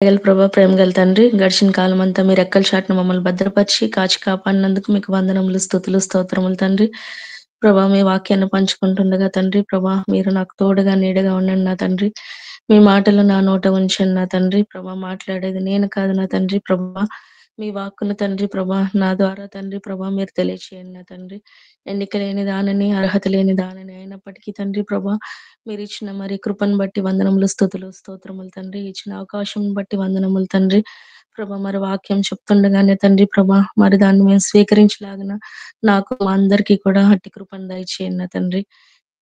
దయగల ప్రభా, ప్రేమగల తండ్రి, గడిచిన కాలమంతా మీ రెక్కల చాటున మమ్మల్ని భద్రపరిచి, కాచి కాపాడినందుకు మీకు వందనములు, స్తుతులు, స్తోత్రములు తండ్రి. ప్రభా, మీ వాక్యాన్ని పంచుకుంటుండగా తండ్రి, ప్రభా మీరు నాకు తోడుగా నీడగా ఉండండి నా తండ్రి. మీ మాటలు నా నోట ఉంచండి నా తండ్రి. ప్రభా, మాట్లాడేది నేను కాదు నా తండ్రి. ప్రభా, మీ వాక్కును తండ్రి ప్రభా నా ద్వారా తండ్రి ప్రభా మీరు తెలియచేయండి నా తండ్రి. ఎన్నిక లేని దానిని, అర్హత లేని దానిని అయినప్పటికీ తండ్రి ప్రభా మీరు ఇచ్చిన మరి కృపను బట్టి వందనములు, స్తుతులు, స్తోత్రములు తండ్రి. ఇచ్చిన అవకాశం బట్టి వందనములు తండ్రి. ప్రభా మరి వాక్యం చెప్తుండగానే తండ్రి ప్రభా మరి దాన్ని మేము స్వీకరించలాగిన నాకు మా అందరికీ కూడా అట్టి కృపను దయచేయండి నా తండ్రి.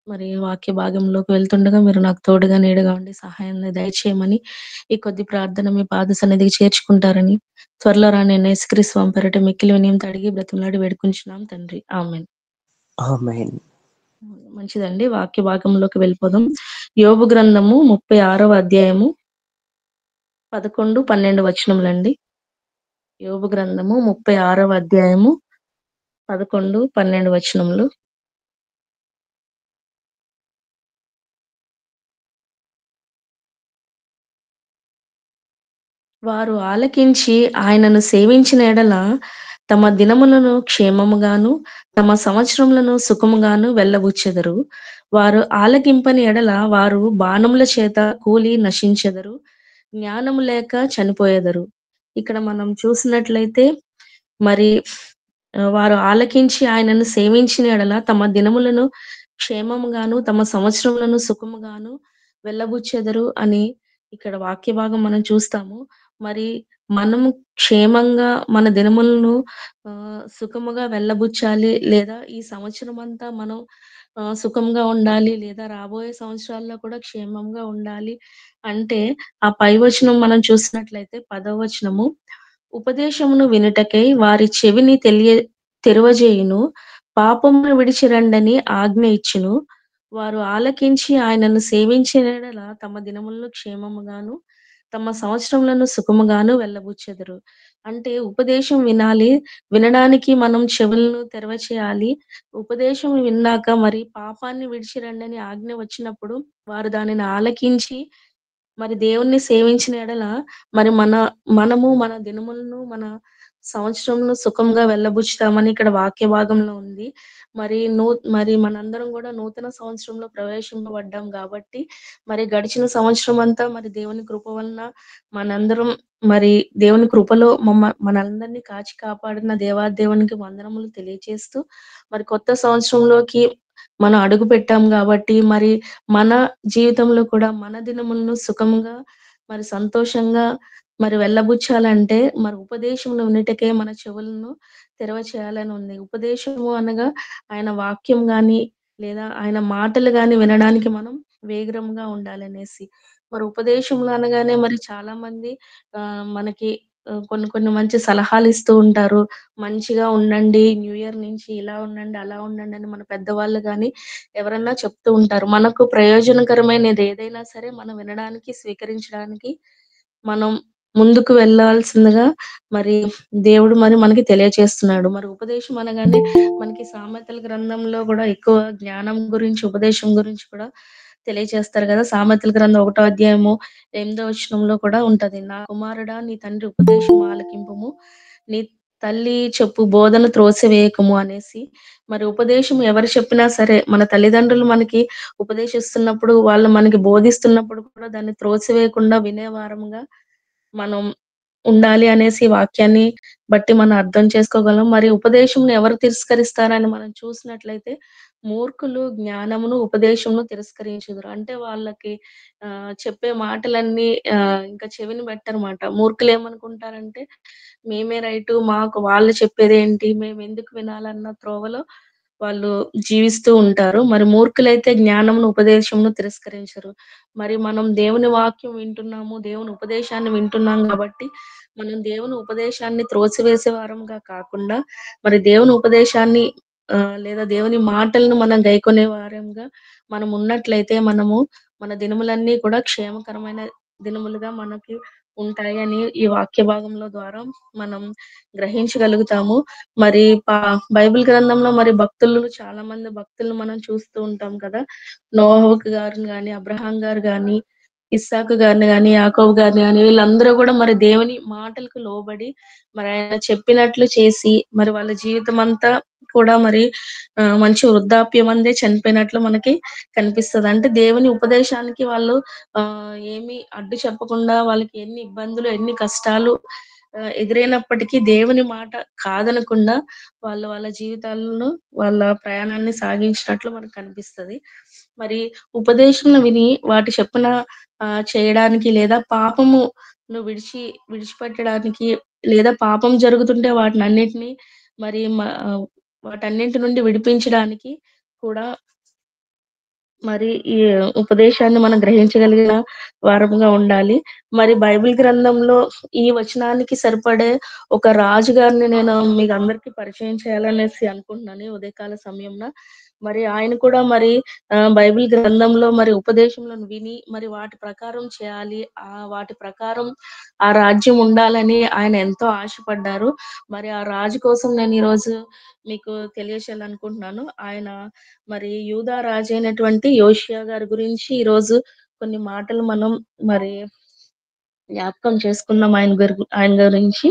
మరి వాక్య భాగంలోకి వెళ్తుండగా మీరు నాకు తోడుగా నీడగా ఉండి సహాయాన్ని దయచేయమని ఈ కొద్ది ప్రార్థన మీ పాద సన్నిధికి చేర్చుకుంటారని త్వరలో రాని యేసుక్రీస్తు స్వామి పేరిట మిక్కిలి వినయంతో అడిగి బ్రతిమలాడి వేడుకుంటున్నాం తండ్రి. ఆమేన్. ఆమేన్. మంచిదండి. వాక్య భాగంలోకి వెళ్ళిపోదాం. యోబు గ్రంథము 36వ అధ్యాయము 11, 12 వచనములండి. యోబు గ్రంథము 36వ అధ్యాయము 11, 12 వచనములు. వారు ఆలకించి ఆయనను సేవించిన ఎడల తమ దినములను క్షేమముగాను తమ సంవత్సరములను సుఖముగాను వెళ్ళబుచ్చెదరు. వారు ఆలకింపని ఎడల వారు బాణముల చేత కూలి నశించెదరు, జ్ఞానము లేక చనిపోయెదరు. ఇక్కడ మనం చూసినట్లయితే మరి వారు ఆలకించి ఆయనను సేవించిన ఎడల తమ దినములను క్షేమముగాను తమ సంవత్సరములను సుఖముగాను వెళ్ళబుచ్చెదరు అని ఇక్కడ వాక్య భాగం మనం చూస్తాము. మరి మనము క్షేమంగా మన దినములను సుఖముగా వెళ్ళబుచ్చాలి, లేదా ఈ సంవత్సరం అంతా మనం సుఖంగా ఉండాలి, లేదా రాబోయే సంవత్సరాల్లో కూడా క్షేమంగా ఉండాలి అంటే ఆ పై వచనం మనం చూసినట్లయితే 10వ వచనము, ఉపదేశమును వినుటకై వారి చెవిని తెరువజేయును, పాపమును విడిచి రండని ఆజ్ఞ ఇచ్చును. వారు ఆలకించి ఆయనను సేవించిన యెడల తమ దినములను క్షేమముగాను తమ సంవత్సరములను సుఖముగాను వెళ్ళబుచ్చెదరు. అంటే ఉపదేశం వినాలి. వినడానికి మనం చెవులను తెరవచేయాలి. ఉపదేశం విన్నాక మరి పాపాన్ని విడిచి రండని ఆజ్ఞ వచ్చినప్పుడు వారు దానిని ఆలకించి మరి దేవుణ్ణి సేవించిన యెడల మరి మనము మన దినములను, మన సంవత్సరంను సుఖంగా వెళ్ళబుచ్చుతామని ఇక్కడ వాక్య భాగంలో ఉంది. మరి మరి మనందరం గూడా నూతన సంవత్సరంలో ప్రవేశింపబడ్డాం గాబట్టి, మరి గడిచిన సంవత్సరం అంతా మరి దేవుని కృప వలన మనందరం మరి దేవుని కృపలో మనందరిని కాచి కాపాడిన దేవాదేవునికి వందనములు తెలియచేస్తూ, మరి కొత్త సంవత్సరంలోకి మనం అడుగుపెట్టాం గాబట్టి, మరి మన జీవితంలో కూడా మన దినములను సుఖంగా, మరి సంతోషంగా మరి వెళ్ళబుచ్చాలంటే మరి ఉపదేశమును వినుటకే మన చెవులను తెరవ చేయాలని ఉంది. ఉపదేశము అనగా ఆయన వాక్యం గాని, లేదా ఆయన మాటలు గాని వినడానికి మనం వేగిరంగా ఉండాలనేసి. మరి ఉపదేశములు అనగానే మరి చాలా మంది మనకి కొన్ని కొన్ని మంచి సలహాలిస్తూ ఉంటారు. మంచిగా ఉండండి, న్యూ ఇయర్ నుంచి ఇలా ఉండండి, అలా ఉండండి అని మన పెద్దవాళ్ళు గాని ఎవరన్నా చెప్తూ ఉంటారు. మనకు ప్రయోజనకరమైనది ఏదైనా సరే మనం వినడానికి, స్వీకరించడానికి మనం ముందుకు వెళ్ళాల్సిందిగా మరి దేవుడు మరి మనకి తెలియచేస్తున్నాడు. మరి ఉపదేశం అనగానే మనకి సామెతల గ్రంథంలో గూడా ఎక్కువ జ్ఞానం గురించి, ఉపదేశం గురించి కూడా తెలియచేస్తారు గదా! సామెతల గ్రంథం 1వ అధ్యాయము 8వ వచనంలో కూడా ఉంటది. నా కుమారుడా నీ తండ్రి ఉపదేశం ఆలకింపుము, నీ తల్లి చెప్పు బోధన త్రోసివేయకము అనేసి. మరి ఉపదేశం ఎవరు చెప్పినా సరే, మన తల్లిదండ్రులు మనకి ఉపదేశిస్తున్నప్పుడు, వాళ్ళు మనకి బోధిస్తున్నప్పుడు కూడా దాన్ని త్రోసివేయకుండా వినేవారముగా మనం ఉండాలి అనేసి వాక్యాన్ని బట్టి మనం అర్థం చేసుకోగలం. మరి ఉపదేశంని ఎవరు తిరస్కరిస్తారని మనం చూసినట్లయితే, మూర్ఖులు జ్ఞానమును, ఉపదేశమును తిరస్కరించుదురు. అంటే వాళ్ళకి చెప్పే మాటలన్నీ ఇంకా చెవిని పెట్టరమాట. మూర్ఖులేమనుకుంటారంటే, మేమే రైటు, మాకు వాళ్ళు చెప్పేదేంటి, మేమెందుకు వినాలన్న త్రోవలో వాళ్ళు జీవిస్తూ ఉంటారు. మరి మూర్ఖులైతే జ్ఞానమును, ఉపదేశమును తిరస్కరించరు. మరి మనం దేవుని వాక్యం వింటున్నాము, దేవుని ఉపదేశాన్ని వింటున్నాం గాబట్టి, మనం దేవుని ఉపదేశాన్ని త్రోసివేసే వారంగా కాకుండా, మరి దేవుని ఉపదేశాన్ని లేదా దేవుని మాటలను మనం గైకొనే వారంగా మనం ఉన్నట్లయితే, మనము మన దినములన్నీ కూడా క్షేమకరమైన దినములుగా మనకి ఉంటాయని ఈ వాక్య భాగంలో ద్వారా మనం గ్రహించగలుగుతాము. మరి బైబిల్ గ్రంథంలో మరి చాలా మంది భక్తులను మనం చూస్తూ ఉంటాం కదా! నోవహు గారిని గాని, అబ్రహాం గారు గాని, ఇస్సాకు గారిని గాని, యాకోబు గారిని గాని వీళ్ళందరూ గూడా మరి దేవుని మాటలకు లోబడి మరి ఆయన చెప్పినట్లు చేసి, మరి వాళ్ళ జీవితమంతా కూడా మరి మంచి వృద్ధాప్యమందే చనిపోయినట్లు మనకి కనిపిస్తది. అంటే దేవుని ఉపదేశానికి వాళ్ళు ఏమి అడ్డు చెప్పకుండా వాళ్ళకి ఎన్ని ఇబ్బందులు, ఎన్ని కష్టాలు ఎదురైనప్పటికీ దేవుని మాట కాదనకుండా వాళ్ళు వాళ్ళ జీవితాలను, వాళ్ళ ప్రయాణాన్ని సాగించినట్లు మనకు కనిపిస్తది. మరి ఉపదేశంను విని వాటి చొప్పున చేయడానికి లేదా పాపమును విడిచిపెట్టడానికి లేదా పాపం జరుగుతుంటే వాటినన్నిటిని మరి వాటన్నింటి నుండి విడిపించడానికి కూడా మరి ఈ ఉపదేశాన్ని మనం గ్రహించగలిగిన వారముగా ఉండాలి. మరి బైబిల్ గ్రంథంలో ఈ వచనానికి సరిపడే ఒక రాజు గారిని నేను మీకందరికి పరిచయం చేయాలనేసి అనుకుంటున్నాను ఈ ఉదయకాల సమయంన. మరి ఆయన కూడా మరి బైబిల్ గ్రంథంలో మరి ఉపదేశములను విని మరి వాటి ప్రకారం చేయాలి. వాటి ప్రకారం ఆ రాజ్యం ఉండాలని ఆయన ఎంతో ఆశపడ్డారు. మరి ఆ రాజు కోసం నేను ఈరోజు మీకు తెలియచేయాలనుకుంటున్నాను. ఆయన మరి యూదా రాజైనటువంటి యోషియా గారి గురించి ఈరోజు కొన్ని మాటలు మనం మరి జ్ఞాపకం చేసుకుందాం ఆయన గురించి.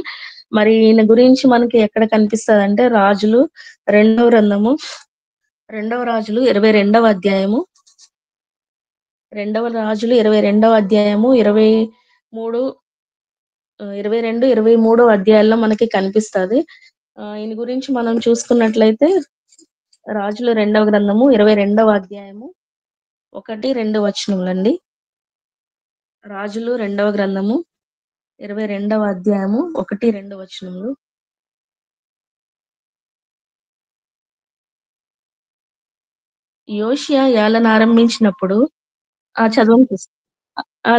మరి ఈయన గురించి మనకి ఎక్కడ కనిపిస్తదంటే రెండవ గ్రంథము, రెండవ రాజులు 22వ అధ్యాయము, 22వ అధ్యాయము 23 22, 23 అధ్యాయాల్లో మనకి కనిపిస్తది. ఈయన గురించి మనం చూసుకున్నట్లయితే రాజుల రెండవ గ్రంథము 22వ అధ్యాయము 1, 2 వచనములండి. రాజులు రెండవ గ్రంథము 22వ అధ్యాయము 1, 2 వచనములు. యోషియా ఏలనారంభించినప్పుడు చదవండి సిస్.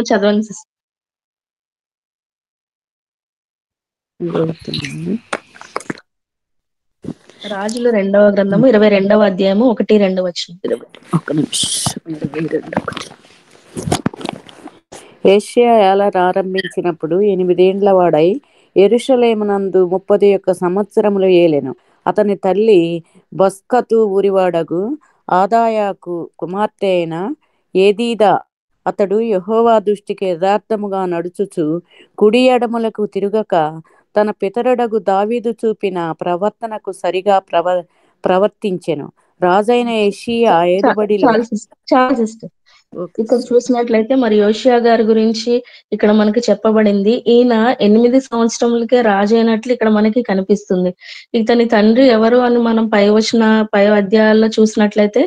చదవండి సిస్. రాజులు రెండవ గ్రంథము 22వ అధ్యాయము 1, 2 వచనం. ఒక్క నిమిషం. 22:1. యోషియా ఏలనారంభించినప్పుడు 8 వాడై యెరూషలేమునందు 31 సంవత్సరములు ఏలెను. అతని తల్లి బొస్కతు ఊరివాడగు ఆదాయాకు కుమార్తె అయిన ఏదీదా. అతడు యెహోవా దృష్టికి యథార్థముగా నడుచుచు కుడి ఎడములకు తిరుగక తన పితరుడగు దావీదు చూపిన ప్రవర్తనకు సరిగా ప్రవర్తించెను. రాజైన యోషియా ఏలుబడిలో చాలా సిస్టర్. ఇక్కడ చూసినట్లయితే మరి యోషియా గారి గురించి ఇక్కడ మనకి చెప్పబడింది. ఈయన 8 సంవత్సరములకే రాజైనట్లు ఇక్కడ మనకి కనిపిస్తుంది. ఇతని తండ్రి ఎవరు అని మనం పై అధ్యాయాల్లో చూసినట్లయితే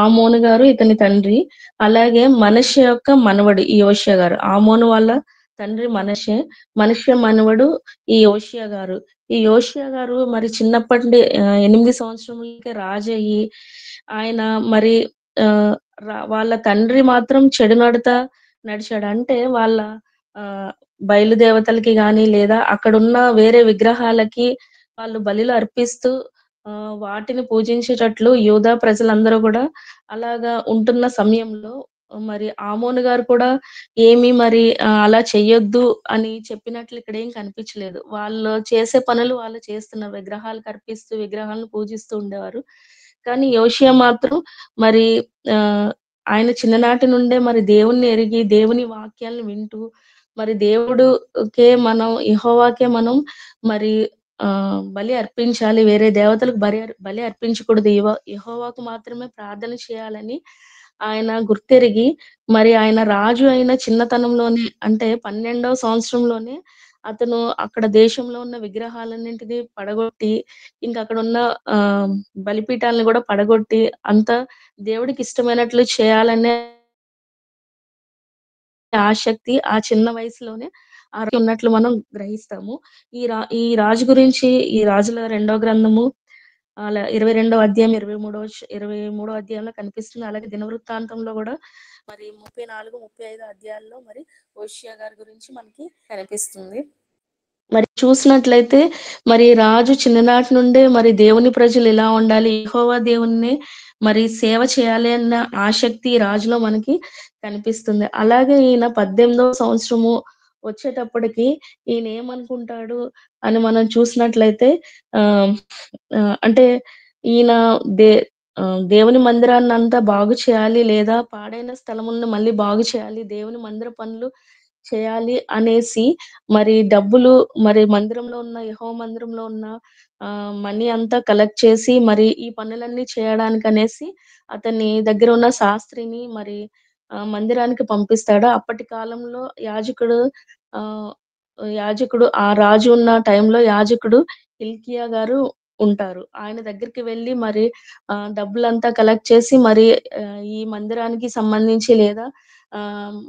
ఆమోను గారు ఇతని తండ్రి. అలాగే మనష్షే యొక్క మనవడు ఈ యోషియా గారు. ఆమోను వాళ్ళ తండ్రి మనష్షే. మనష్షే మనవడు ఈ యోషియా గారు. ఈ యోషియా గారు మరి చిన్నప్పటి నుండి 8 సంవత్సరములకే రాజయ్యి ఆయన మరి వాళ్ళ తండ్రి మాత్రం చెడు నడత నడిచాడు. అంటే వాళ్ళ బయలుదేవతలకి గాని లేదా అక్కడున్న వేరే విగ్రహాలకి వాళ్ళు బలులు అర్పిస్తూ వాటిని పూజించేటట్లు యూదా ప్రజలందరూ గూడా అలాగా ఉంటున్న సమయంలో మరి ఆమోను గారు కూడా ఏమి మరి అలా చెయ్యొద్దు అని చెప్పినట్లు ఇక్కడేం కనిపించలేదు. వాళ్ళు చేసే పనులు వాళ్ళు చేస్తున్నారు. విగ్రహాలకు అర్పిస్తూ, విగ్రహాలను పూజిస్తూ ఉండేవారు. కానీ యోషియా మాత్రం మరి ఆయన చిన్ననాటి నుండే మరి దేవుణ్ణి ఎరిగి, దేవుని వాక్యాలను వింటూ, మరి యెహోవాకే మనం మరి బలి అర్పించాలి. వేరే దేవతలకు బలి అర్పించకూడదు. యెహోవాకు మాత్రమే ప్రార్థన చేయాలని ఆయన గుర్తెరిగి, మరి ఆయన రాజు అయిన చిన్నతనంలోనే అంటే 12వ సంవత్సరంలోనే అతను అక్కడ దేశంలో ఉన్న విగ్రహాలన్నింటిని పడగొట్టి, ఇంక అక్కడున్న బలిపీఠాలను గూడా పడగొట్టి, అంతా దేవుడికి ఇష్టమైనట్లు చేయాలనే ఆసక్తి ఆ చిన్న వయసులోనే ఉన్నట్లు మనం గ్రహిస్తాము. ఈ రాజు గురించి ఈ రాజుల రెండో గ్రంథము 22వ అధ్యాయం 23వ అధ్యాయంలో కనిపిస్తుంది. అలాగే దినవృత్తాంతంలో గూడా మరి 34, 35 అధ్యాయాల్లో మరి హోషేయ గారి గురించి మనకి కనిపిస్తుంది. మరి చూసినట్లయితే మరి రాజు చిన్ననాటి నుండే మరి దేవుని ప్రజలు ఎలా ఉండాలి, యెహోవా దేవుణ్ణి మరి సేవ చేయాలి అన్న ఆసక్తి ఈ రాజులో మనకి కనిపిస్తుంది. అలాగే ఈయన 18వ సంవత్సరము వచ్చేటప్పటికి ఈయన ఏమనుకుంటాడు అని మనం చూసినట్లయితే అంటే ఈయన దే దేవుని మందిరాన్నంతా బాగు చేయాలి, లేదా పాడైన స్థలములను మళ్ళీ బాగు చేయాలి, దేవుని మందిర పనులు చేయాలి అనేసి మరి డబ్బులు మరి మందిరంలో ఉన్న యెహోవా మందిరంలో ఉన్న మనీ అంతా కలెక్ట్ చేసి మరి ఈ పనులన్నీ చేయడానికనేసి అతని దగ్గర ఉన్న శాస్త్రిని మరి మందిరానికి పంపిస్తాడు. అప్పటి కాలంలో ఆహ్, యాజకుడు ఆ రాజు ఉన్న టైంలో యాజకుడు హిల్కీయా గారు ఉంటారు. ఆయన దగ్గరికి వెళ్లి మరి డబ్బులంతా కలెక్ట్ చేసి మరి ఈ మందిరానికి సంబంధించి లేదా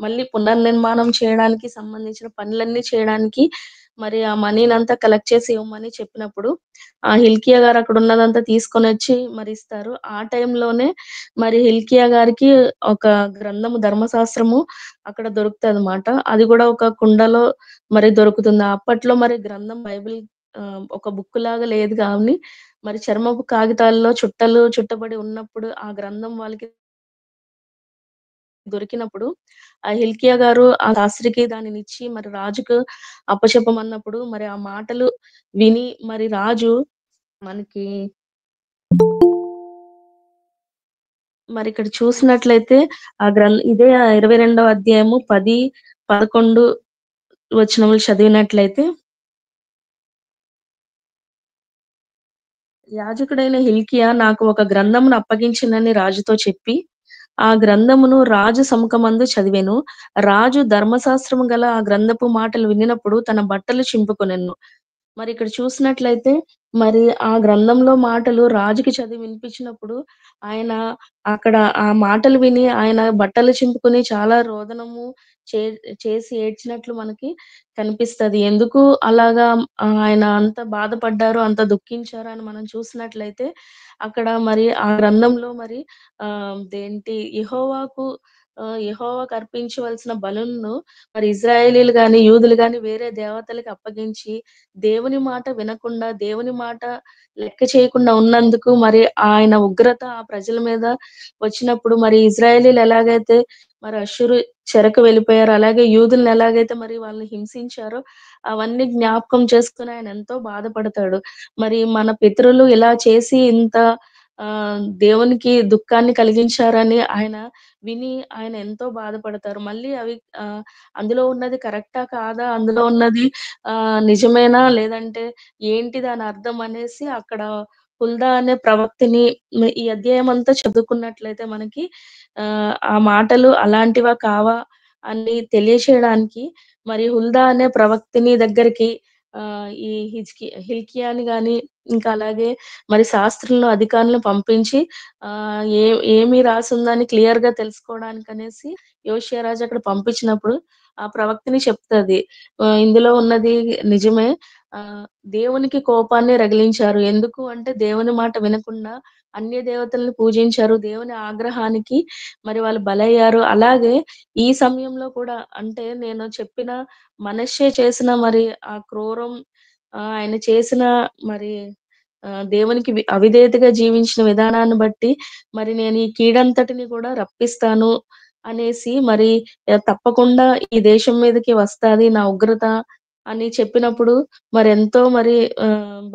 మళ్ళీ పునర్నిర్మాణం చేయడానికి సంబంధించిన పనులన్నీ చేయడానికి మరి ఆ మనీనంతా కలెక్ట్ చేసి ఇవ్వమని చెప్పినప్పుడు, ఆ హిల్కీయా గారు అక్కడున్నదంతా తీసుకొనొచ్చి మరి ఇస్తారు. ఆ టైంలోనే మరి హిల్కీయా గారికి ఒక గ్రంథము ధర్మశాస్త్రము అక్కడ దొరుకుతదనమాట. అది గూడా ఒక కుండలో మరి దొరుకుతుంది. అప్పట్లో మరి గ్రంథం బైబిల్ ఒక బుక్కులాగా లేదు గానీ, మరి చర్మపు కాగితాల్లో చుట్టలు చుట్టబడి ఉన్నప్పుడు ఆ గ్రంథం వాళ్ళకి దొరికినప్పుడు, ఆ హిల్కీయా గారు ఆ శాస్త్రికి దానినిచ్చి మరి రాజుకు అప్పచెప్పమన్నప్పుడు మరి ఆ మాటలు విని మరి రాజు మనకి మరిక్కడ చూసినట్లయితే ఇదే 22వ అధ్యాయము 10, 11 వచనములు చదివినట్లయితే, యాజకుడైన హిల్కీయా నాకు ఒక గ్రంథమును అప్పగించినని రాజుతో చెప్పి, ఆ గ్రంథమును రాజు సముఖమందు చదివెను. రాజు ధర్మశాస్త్రము గల ఆ గ్రంథపు మాటలు వినినప్పుడు తన బట్టలు చింపుకొనెను. మరిక్కడ చూసినట్లయితే, మరి ఆ గ్రంథంలో మాటలు రాజుకి చదివి వినిపించినప్పుడు, ఆయన అక్కడ ఆ మాటలు విని ఆయన బట్టలు చింపుకొని చాలా రోదనము చే చేసి ఏడ్చినట్లు మనకి కనిపిస్తది. ఎందుకు అలాగా ఆయన అంత బాధపడ్డారు, అంత దుఃఖించారు అని మనం చూసినట్లయితే, అక్కడ మరి ఆ గ్రంథంలో మరి యెహోవాకు అర్పించవలసిన బలులను మరి ఇశ్రాయేలీయులు గాని, యూదులు గాని వేరే దేవతలకి అప్పగించి, దేవుని మాట వినకుండా, దేవుని మాట లెక్క చేయకుండా ఉన్నందుకు మరి ఆయన ఉగ్రత ఆ ప్రజల మీద వచ్చినప్పుడు మరి ఇశ్రాయేలీయులు ఎలాగైతే మరి అష్షూరు చెరకు వెళ్ళిపోయారో, అలాగే యూదుల్ని ఎలాగైతే మరి వాళ్ళని హింసించారో, అవన్నీ జ్ఞాపకం చేసుకొని ఆయన ఎంతో బాధపడతాడు. మరి మన పితరులు ఇలా చేసి ఇంత దేవునికి దుఃఖాన్ని కలిగించారని ఆయన విని ఆయన ఎంతో బాధపడతారు. మళ్ళీ అవి అందులో ఉన్నది కరెక్టా? కాదా? అందులో ఉన్నది నిజమేనా? లేదంటే ఏంటి దాని అర్థం అనేసి అక్కడ హుల్దా అనే ప్రవక్తని ఈ అధ్యాయం అంతా చదువుకున్నట్లయితే మనకి ఆ మాటలు అలాంటివా? కావా? అని తెలియచేయడానికి మరి హుల్దా అనే ప్రవక్తని దగ్గరికి ఈ హిల్కీయాని గాని, ఇంకా అలాగే మరి శాస్త్రులను, అధికారులను పంపించి ఏ ఏమి రాసుందని క్లియర్‌గా తెలుసుకోవడానికనేసి యోషియా రాజు అక్కడ పంపించినప్పుడు, ఆ ప్రవక్తని చెప్తది. ఇందులో ఉన్నది నిజమే. ఆహ్, దేవునికి కోపాన్ని రగిలించారు. ఎందుకు అంటే దేవుని మాట వినకుండా అన్య దేవతలను పూజించారు. దేవుని ఆగ్రహానికి మరి వాళ్ళు బలయ్యారు. అలాగే ఈ సమయంలో కూడా అంటే నేను చెప్పిన మనష్షే చేసిన మరి ఆ క్రూరం ఆయన చేసిన మరి దేవునికి అవిధేయతగా జీవించిన విధానాన్ని బట్టి మరి నేను ఈ కీడంతటిని కూడా రప్పిస్తాను అనేసి మరి తప్పకుండా ఈ దేశం మీదకి వస్తాది నా ఉగ్రత అని చెప్పినప్పుడు మరెంతో మరి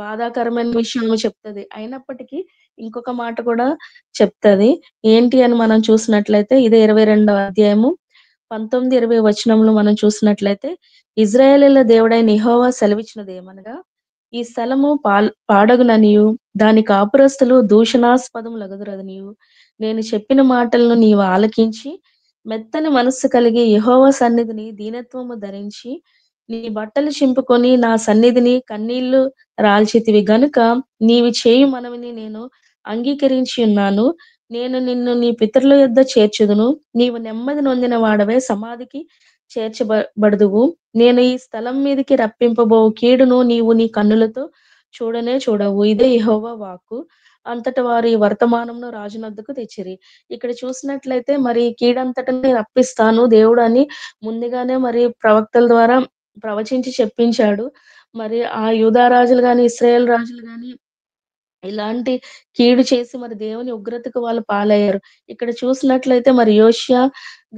బాధాకరమైన విషయం చెప్తది. అయినప్పటికీ ఇంకొక మాట కూడా చెప్తది. ఏంటి అని మనం చూసినట్లయితే ఇదే 22వ అధ్యాయము 19, 20 వచనంలో మనం చూసినట్లయితే, ఇశ్రాయేలీయుల దేవుడైన యెహోవా సెలవిచ్చినదేమనగా, ఈ స్థలము పాడగుననియు, దాని కాపురస్తులు దూషణాస్పదములగుదురనియు, నేను చెప్పిన మాటలను నీవు ఆలకించి, మెత్తని మనస్సు కలిగి యెహోవా సన్నిధిని దీనత్వము ధరించి, నీ బట్టలు చింపుకొని నా సన్నిధిని కన్నీళ్లు రాల్చితివి గనుక, నీవు చేయు మనవిని నేను అంగీకరించియున్నాను. నేను నిన్ను నీ పితరుల యొద్ద చేర్చుదును. నీవు నెమ్మది నొందిన వాడవై సమాధికి బడుదువు. నేను ఈ స్థలం మీదికి రప్పింపబోవు కీడును నీవు నీ కన్నులతో చూడవు. ఇదే యెహోవా వాక్కు. అంతట వారు ఈ వర్తమానంను రాజునొద్దకు తెచ్చిరి. ఇక్కడ చూసినట్లయితే మరి కీడంతటిని రప్పిస్తాను దేవుడని ముందుగానే మరి ప్రవక్తల ద్వారా ప్రవచించి చెప్పించాడు. మరి ఆ యూదా రాజులు గాని, ఇశ్రాయేల్ రాజులు గాని ఇలాంటి కీడు చేసి మరి దేవుని ఉగ్రతకు వాళ్ళు పాలయ్యారు. ఇక్కడ చూసినట్లయితే మరి యోషియా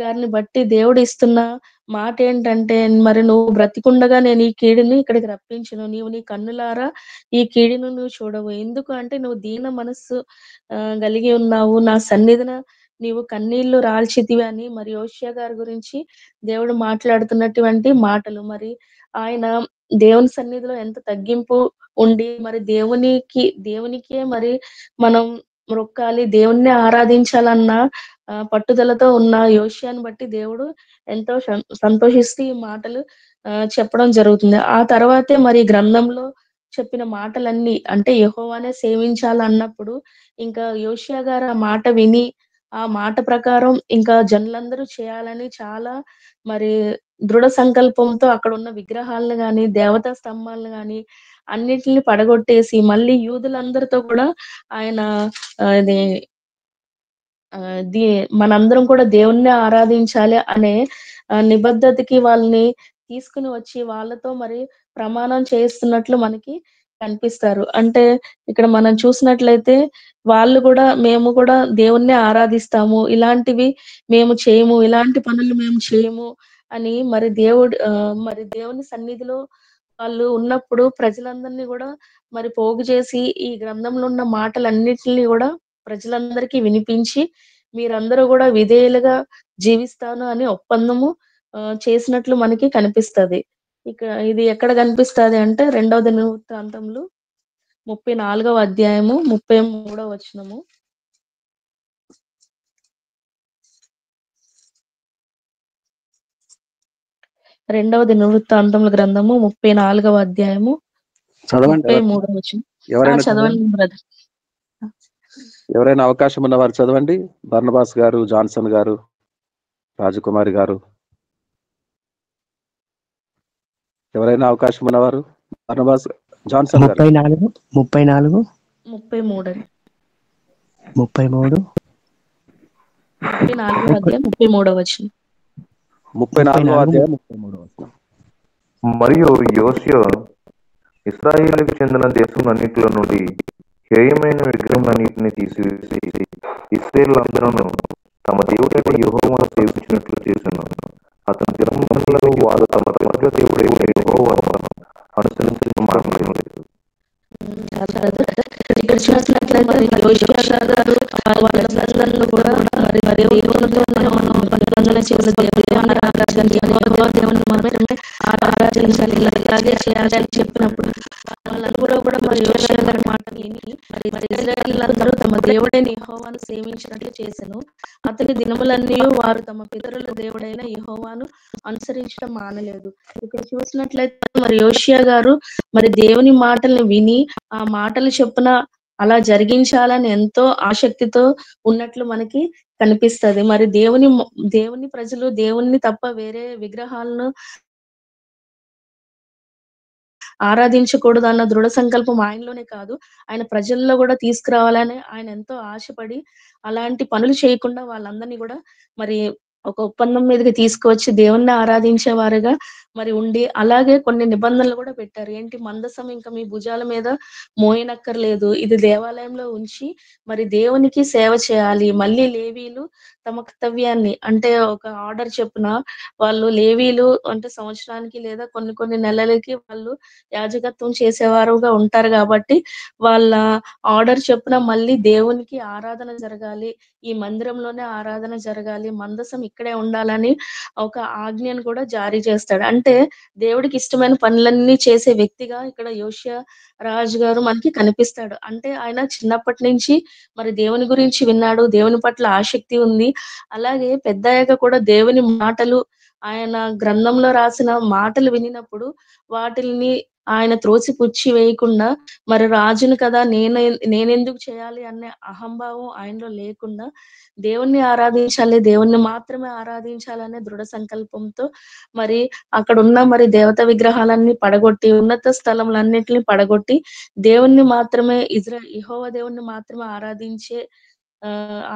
గారిని బట్టి దేవుడు ఇస్తున్న మాటేంటంటే, మరి నువ్వు బ్రతికుండగా నేను ఈ కీడుని ఇక్కడికి రప్పించెను. నీవు నీ కన్నులారా ఈ కీడును నువ్వు చూడవు. ఎందుకు అంటే నువ్వు దీన మనస్సు గలిగి ఉన్నావు. నా సన్నిధిన నీవు కన్నీళ్లు రాల్చితివి అని మరి యోషియా గారి గురించి దేవుడు మాట్లాడుతున్నటువంటి మాటలు. మరి ఆయన దేవుని సన్నిధిలో ఎంత తగ్గింపు ఉండి మరి దేవునికే మరి మనం మ్రొక్కాలి, దేవుణ్ణే ఆరాధించాలన్న పట్టుదలతో ఉన్న యోషియాని బట్టి దేవుడు ఎంతో సంతోషిస్తూ ఈ మాటలు చెప్పడం జరుగుతుంది. ఆ తర్వాతే మరి గ్రంథంలో చెప్పిన మాటలన్నీ అంటే యెహోవానే సేవించాలన్నప్పుడు ఇంకా యోషియా గారు ఆ మాట విని, ఆ మాట ప్రకారం ఇంకా జనులందరూ చేయాలని చాలా మరి దృఢ సంకల్పంతో అక్కడున్న విగ్రహాలను గాని, దేవతా స్తంభాలను గాని అన్నిటిని పడగొట్టేసి మళ్ళీ యూదులందరితో కూడా ఆయన ఇది ఆహ్, ది మనందరం కూడా దేవుణ్ణే ఆరాధించాలి అనే నిబద్ధతకి వాళ్ళని తీసుకొని వచ్చి వాళ్ళతో మరి ప్రమాణం చేస్తున్నట్లు మనకి కనిపిస్తారు. అంటే ఇక్కడ మనం చూసినట్లయితే వాళ్ళు గూడా మేము కూడా దేవుణ్ణే ఆరాధిస్తాము. ఇలాంటివి మేము చేయము. ఇలాంటి పనులు మేము చేయము అని మరి దేవుని సన్నిధిలో వాళ్ళు ఉన్నప్పుడు ప్రజలందరిని గూడా మరి పోగు చేసి ఈ గ్రంథంలో ఉన్న మాటలన్నిటిని గూడా ప్రజలందరికీ వినిపించి మీరందరూ గూడా విధేయులుగా జీవిస్తాను అని ఒప్పందము చేసినట్లు మనకి కనిపిస్తది. ఇక ఇది ఎక్కడ కనిపిస్తది అంటే రెండవ దినవృత్తాంతంలో 34వ అధ్యాయము 33వ వచనము. రెండవ దినవృత్తాంతముల గ్రంథము 34వ అధ్యాయము చదవండి. 33వ వచనం. ఎవరైనా చదవండి. చదవండి బ్రదర్. ఎవరైనా అవకాశం ఉన్నవారు చదవండి. బర్నబాస్ గారు, జాన్సన్ గారు, రాజకుమారి గారు, ఎవరైనా అవకాశం ఉన్నవారు. బర్నబాస్, జాన్సన్ గారు. 34 34 33 33 34వ అధ్యాయం 33వ వచనం. 34వ అధ్యాయం 33వ వచనం. మరియు యోషియా ఇశ్రాయేలుకు చెందిన దేశములన్నిటిలో నుండి హేయమైన విగ్రహములన్నిటిని తీసివేసి ఇశ్రాయేలులందరూ తమ దేవుడైన యెహోవాను సేవించినట్లు చేసెను. అతని దినములలో వారు తమ తండ్రుల దేవుడైన యెహోవాను అనుసరించిన మానలేదు. ఇక్కడ చూసినట్లయితే మరి యోషియా గారు వాళ్ళందరిలో కూడా మరి దేవునితో మనం నిబంధన చేసే దేవుని ఆరాధించాలి, యెహోవా దేవుని మాత్రమే ఆరాధించాలి, ఇలాగే చేయాలి అని చెప్పినప్పుడు వాళ్ళందరూ కూడా మరి యోషియా గారి మాట విని మరి ఇశ్రాయేలీయులందరూ తమ దేవుడైన యెహోవాను సేవించినట్లు చేసెను. అతని దినములన్నీ వారు తమ పితరుల దేవుడైన యెహోవాను అనుసరించడం మానలేదు. ఇక్కడ చూసినట్లయితే మరి యోషియా గారు మరి దేవుని మాటల్ని విని ఆ మాటలు చొప్పున అలా జరిగించాలని ఎంతో ఆసక్తితో ఉన్నట్లు మనకి కనిపిస్తది. మరి దేవుని ప్రజలు దేవుణ్ణి తప్ప వేరే విగ్రహాలను ఆరాధించకూడదన్న దృఢ సంకల్పం ఆయనలోనే కాదు, ఆయన ప్రజల్లో గూడా తీసుకురావాలని ఆయన ఎంతో ఆశపడి, అలాంటి పనులు చేయకుండా వాళ్ళందరినీ గూడా మరి ఒక ఒప్పందం మీదకి తీసుకువచ్చి దేవుణ్ణి ఆరాధించేవారుగా మరి ఉండి, అలాగే కొన్ని నిబంధనలు గూడా పెట్టారు. ఏంటి మందసం ఇంక మీ భుజాల మీద మోయనక్కర్లేదు. ఇది దేవాలయంలో ఉంచి మరి దేవునికి సేవ చేయాలి. మళ్ళీ లేవీయులు తమ కర్తవ్యాన్ని అంటే ఒక ఆర్డర్ చొప్పున వాళ్ళు లేవీయులు అంటే సంవత్సరానికి లేదా కొన్ని కొన్ని నెలలకి వాళ్ళు యాజకత్వం చేసేవారుగా ఉంటారు గాబట్టి, వాళ్ళ ఆర్డర్ చొప్పున మళ్ళీ దేవునికి ఆరాధన జరగాలి. ఈ మందిరంలోనే ఆరాధన జరగాలి. మందసం ఇక్కడే ఉండాలని ఒక ఆజ్ఞను కూడా జారీ చేస్తాడు. అంటే దేవుడికి ఇష్టమైన పనులన్నీ చేసే వ్యక్తిగా ఇక్కడ యోషియా రాజు గారు మనకి కనిపిస్తాడు. అంటే ఆయన చిన్నప్పటి నుంచి మరి దేవుని గురించి విన్నాడు. దేవుని పట్ల ఆసక్తి ఉంది. అలాగే పెద్దయ్యాక కూడా దేవుని మాటలు ఆయన గ్రంథంలో రాసిన మాటలు వినినప్పుడు వాటిల్ని ఆయన త్రోసిపుచ్చి వేయకుండా మరి రాజును కదా నేనెందుకు చేయాలి అనే అహంభావం ఆయనలో లేకుండా దేవుణ్ణి ఆరాధించాలి, దేవుణ్ణి మాత్రమే ఆరాధించాలనే దృఢ సంకల్పంతో మరి అక్కడున్న మరి దేవతా విగ్రహాలన్నీ పడగొట్టి, ఉన్నత స్థలములన్నిటిని పడగొట్టి, దేవుణ్ణి మాత్రమే యెహోవా దేవుణ్ణి మాత్రమే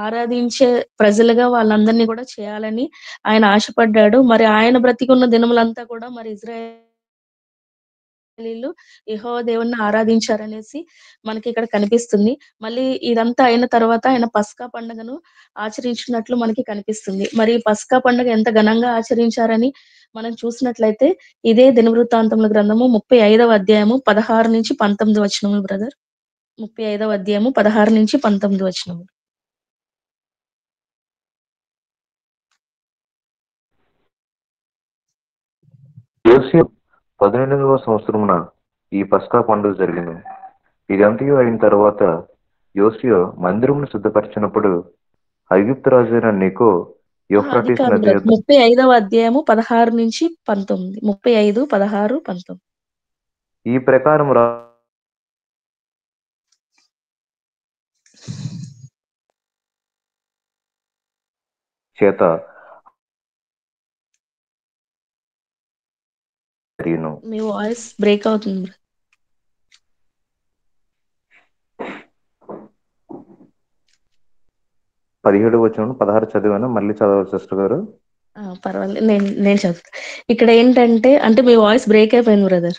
ఆరాధించే ప్రజలుగా వాళ్ళందరినీ గూడా చేయాలని ఆయన ఆశపడ్డాడు. మరి ఆయన బ్రతికున్న దినములంతా కూడా మరి ఇశ్రాయేలీయులు యెహోవా దేవుడిని ఆరాధించారనేసి మనకి ఇక్కడ కనిపిస్తుంది. మళ్ళీ ఇదంతా అయిన తర్వాత ఆయన పస్కా పండుగను ఆచరించినట్లు మనకి కనిపిస్తుంది. మరి ఈ పస్కా పండుగ ఎంత ఘనంగా ఆచరించారని మనం చూసినట్లయితే ఇదే దినవృత్తాంతముల గ్రంథము 35వ అధ్యాయము 16-19 వచనములు బ్రదర్. 35వ అధ్యాయము 16-19 వచనములు. యోసియా 18వ సంవత్సరమున ఈ పస్కా పండుగ జరిగింది. ఇదంతయు అయిన తర్వాత యోసియా మందిరమును సిద్ధపరిచినప్పుడు ఐగుప్తు రాజు అయిన నెకో అది యూఫ్రటీస్ కాదు నది బ్రదర్. యొద్ద 35వ అధ్యాయము 16-19. 35, 16, 19. ఈ ప్రకారం చేత జరిగిను. మీ వాయిస్ బ్రేక్ అవుతుంది. 17 వచనం 16 చదివాను, మళ్ళీ చదవాలి సిస్టర్ గారు. పర్వాలేదు. నేను చదువుతా. ఇక్కడ ఏంటంటే అంటే మీ వాయిస్ బ్రేక్ అయిపోయింది బ్రదర్.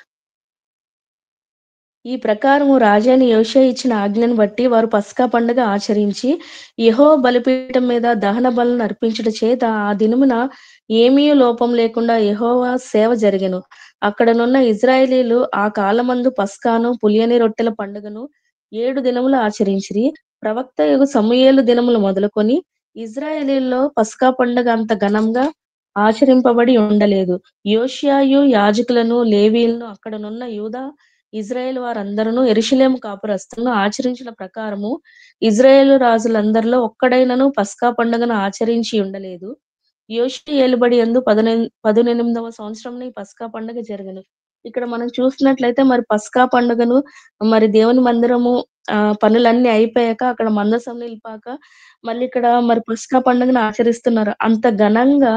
ఈ ప్రకారము రాజైన యోషియా ఇచ్చిన ఆజ్ఞను బట్టి వారు పస్కా పండుగ ఆచరించి యెహోవా బలిపీఠం మీద దహన బలులను అర్పించుట చేత ఆ దినమున ఏమీ లోపం లేకుండా యెహోవా సేవ జరిగెను. అక్కడనున్న ఇశ్రాయేలీయులు ఆ కాలమందు పస్కాను పులియని రొట్టెల పండుగను 7 దినములు ఆచరించిరి. ప్రవక్తయగు సమూయేలు దినములు మొదలుకొని ఇశ్రాయేలీయుల్లో పస్కా పండుగ అంత ఘనంగా ఆచరింపబడి ఉండలేదు. యోషియాయు యాజకులను లేవీయులను అక్కడనున్న యూదా ఇజ్రాయేల్ వారందరూ యెరూషలేము కాపురస్తులను ఆచరించిన ప్రకారము ఇజ్రాయేలు రాజులందరిలో ఒక్కడైనను పస్కా పండుగను ఆచరించి ఉండలేదు. యోషియా ఏలుబడి యందు 18వ సంవత్సరంలో ఈ పస్కా పండుగ జరుగును. ఇక్కడ మనం చూసినట్లయితే మరి పస్కా పండుగను మరి దేవుని మందిరము పనులన్నీ అయిపోయాక అక్కడ మందసం నిలిపాక మళ్ళీ ఇక్కడ మరి పస్కా పండుగను ఆచరిస్తున్నారు. అంత ఘనంగా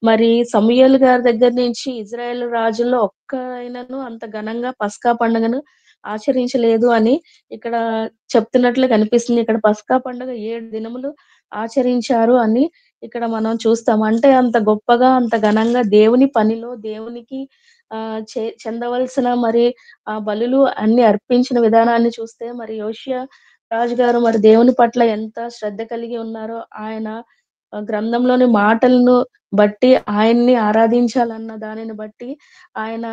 మరి సమూయేలు గారి దగ్గర నుంచి ఇజ్రాయేల్ రాజుల్లో ఒక్కరైనను అంత ఘనంగా పస్కా పండుగను ఆచరించలేదు అని ఇక్కడ చెప్తున్నట్లు కనిపిస్తుంది. ఇక్కడ పస్కా పండుగ 7 దినములు ఆచరించారు అని ఇక్కడ మనం చూస్తాం. అంటే అంత గొప్పగా, అంత ఘనంగా దేవుని పనిలో దేవునికి చెందవలసిన మరి బలులు అన్ని అర్పించిన విధానాన్ని చూస్తే మరి యోషియా రాజుగారు మరి దేవుని పట్ల ఎంత శ్రద్ధ కలిగి ఉన్నారో ఆయన గ్రంథంలోని మాటలను బట్టి ఆయన్ని ఆరాధించాలన్న దానిని బట్టి ఆయన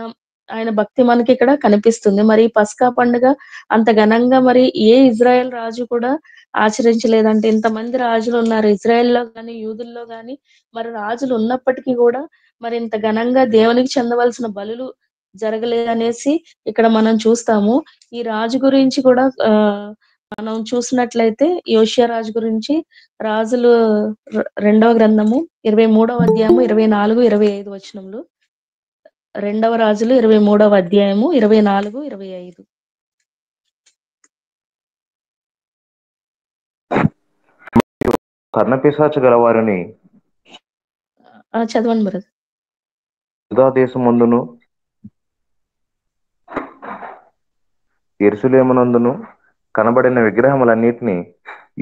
ఆయన భక్తి మనకి ఇక్కడ కనిపిస్తుంది. మరి ఈ పస్కా పండుగ అంత ఘనంగా మరి ఏ ఇజ్రాయెల్ రాజు కూడా ఆచరించలేదంటే ఇంతమంది రాజులు ఉన్నారు ఇజ్రాయెల్‌లో గాని, యూదుల్లో గాని మరి రాజులు ఉన్నప్పటికీ గూడా మరి ఇంత ఘనంగా దేవునికి చెందవలసిన బలులు జరగలేదనేసి ఇక్కడ మనం చూస్తాము. ఈ రాజు గురించి కూడా మనం చూసినట్లయితే యోషియా రాజు గురించి రాజులు రెండవ గ్రంథము 23వ అధ్యాయము 24, 25 వచనములు. రెండవ రాజులు 23వ అధ్యాయము 24, 25. కర్ణపిశాచ గలవారిని చదవండి బ్రదర్. యూదా దేశమందును యెరూషలేమునందును కనబడిన విగ్రహములన్నిటినీ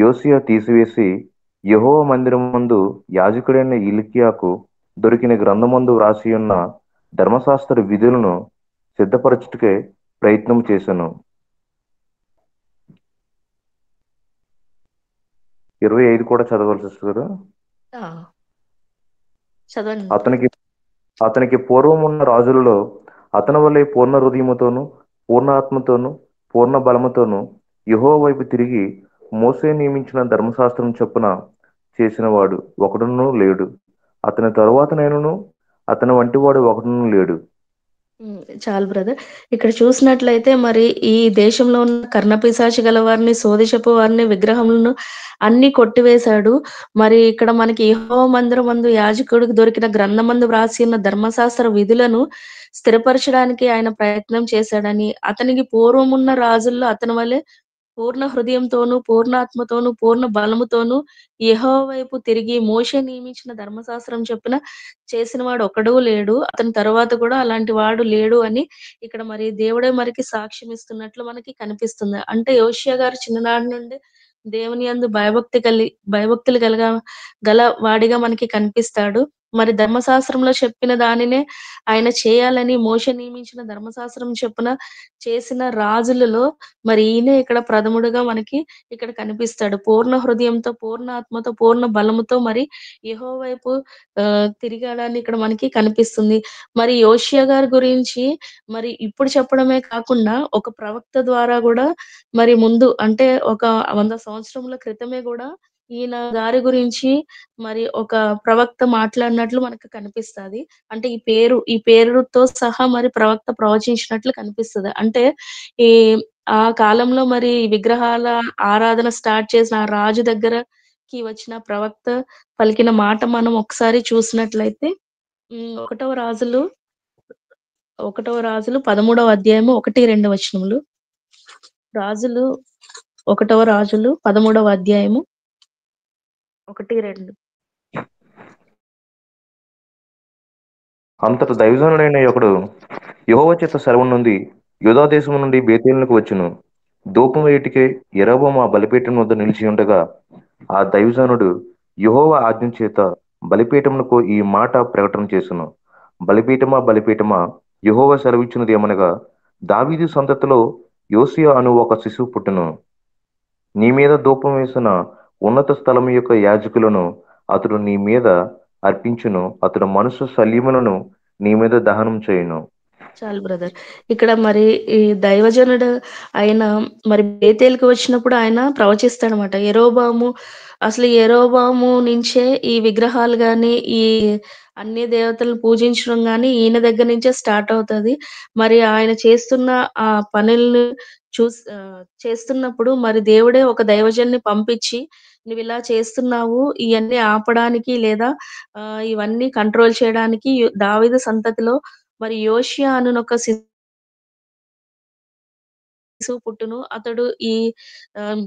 యోసియా తీసివేసి యెహోవా మందిరమందు యాజకుడైన హిల్కీయాకు దొరికిన గ్రంథమందు వ్రాసియున్న ధర్మశాస్త్ర విధులను సిద్ధపరచుటకే ప్రయత్నం చేశాను. 25 కూడా చదవాలి సిస్టర్ గారు. చదవండి. అతనికి పూర్వమున్న రాజులలో అతని వలె పూర్ణ హృదయముతోను పూర్ణ ఆత్మతోను పూర్ణ బలముతోను యెహోవా వైపు తిరిగి మోసే నియమించిన ధర్మశాస్త్రం చొప్పున చేసిన వాడు ఒకడును లేడు. అతని తరువాత నేనును అతని వంటి వాడు ఒకడును లేడు. చాలు బ్రదర్. ఇక్కడ చూసినట్లయితే మరి ఈ దేశంలో ఉన్న కర్ణపిశాచి గల వారిని, సోదిషపు వారిని, విగ్రహములను అన్ని కొట్టివేశాడు. మరి ఇక్కడ మనకి యెహోవా మందిరమందు యాజకుడికి దొరికిన గ్రంథమందు వ్రాసి ఉన్న ధర్మశాస్త్ర విధులను స్థిరపరచడానికి ఆయన ప్రయత్నం చేశాడని, అతనికి పూర్వమున్న రాజుల్లో అతని వలె పూర్ణ హృదయంతోను, పూర్ణాత్మతోను, పూర్ణ బలముతోను యెహోవా వైపు తిరిగి మోషే నియమించిన ధర్మశాస్త్రం చొప్పున చేసిన వాడు ఒకడు లేడు. అతని తరువాత కూడా అలాంటి వాడు లేడు అని ఇక్కడ మరి దేవుడే మనకి సాక్ష్యం ఇస్తున్నట్లు మనకి కనిపిస్తుంది. అంటే యోషియా గారు చిన్ననాటి నుండి దేవుని యందు భయభక్తులు గల వాడిగా మనకి కనిపిస్తాడు. మరి ధర్మశాస్త్రంలో చెప్పిన దానినే ఆయన చేయాలని మోషే నియమించిన ధర్మశాస్త్రం చొప్పున చేసిన రాజులలో మరి ఈయనే ఇక్కడ ప్రథముడుగా మనకి ఇక్కడ కనిపిస్తాడు. పూర్ణ హృదయంతో, పూర్ణ ఆత్మతో, పూర్ణ బలముతో మరి యెహోవా వైపు తిరిగాడని ఇక్కడ మనకి కనిపిస్తుంది. మరి యోషియా గారి గురించి మరి ఇప్పుడు చెప్పడమే కాకుండా ఒక ప్రవక్త ద్వారా గూడా మరి ముందు అంటే ఒక 100 సంవత్సరముల క్రితమే గూడా ఈయన గారి గురించి మరి ఒక ప్రవక్త మాట్లాడినట్లు మనకు కనిపిస్తది. అంటే ఈ పేరుతో సహా మరి ప్రవక్త ప్రవచించినట్లు కనిపిస్తది. అంటే ఈ ఆ కాలంలో మరి విగ్రహాల ఆరాధన స్టార్ట్ చేసిన ఆ రాజు దగ్గరకి వచ్చిన ప్రవక్త పలికిన మాట మనం ఒకసారి చూసినట్లయితే ఒకటవ రాజులు 13వ అధ్యాయము 1, 2 వచనములు. ఒకటవ రాజులు 13వ అధ్యాయము 1, 2. అంతట దైవజనుడైన ఒకడు యెహోవా చేత సెలవు నుండి యూదా దేశము నుండి బేతేలునకు వచ్చును. ధూపం వేయుటకే యెరొబోము ఆ బలిపీఠం వద్ద నిలిచి ఉండగా ఆ దైవజనుడు యెహోవా ఆజ్ఞ చేత బలిపీఠమునకు ఈ మాట ప్రకటన చేసును. బలిపీఠమా, యెహోవా సెలవిచ్చినది ఏమనగా, దావీదు సంతతిలో యోసియా అను ఒక శిశువు పుట్టును. నీ మీద ధూపం వేసిన ఉన్నత స్థలము యొక్క యాజకులను అతడు నీ మీద అర్పించును. అతడు మనుష్య శల్యములను నీ మీద దహనం చేయును. చాలు బ్రదర్. ఇక్కడ మరి ఈ దైవజనుడు ఆయన మరి బేతేలుకి వచ్చినప్పుడు ఆయన ప్రవచిస్తాడనమాట. యెరోబాము నుంచే ఈ విగ్రహాలు గాని, ఈ అన్య దేవతలను పూజించడం గాని ఈయన దగ్గర నుంచే స్టార్ట్ అవుతది. మరి ఆయన చేస్తున్న ఆ పనుల్ని చేస్తున్నప్పుడు మరి దేవుడే ఒక దైవజనుని పంపించి, "నువ్విలా చేస్తున్నావు. ఇయన్నీ ఆపడానికి లేదా ఇవన్నీ కంట్రోల్ చేయడానికి దావీదు సంతతిలో మరి యోషియా అనునొక శిశువు పుట్టును. అతడు ఈ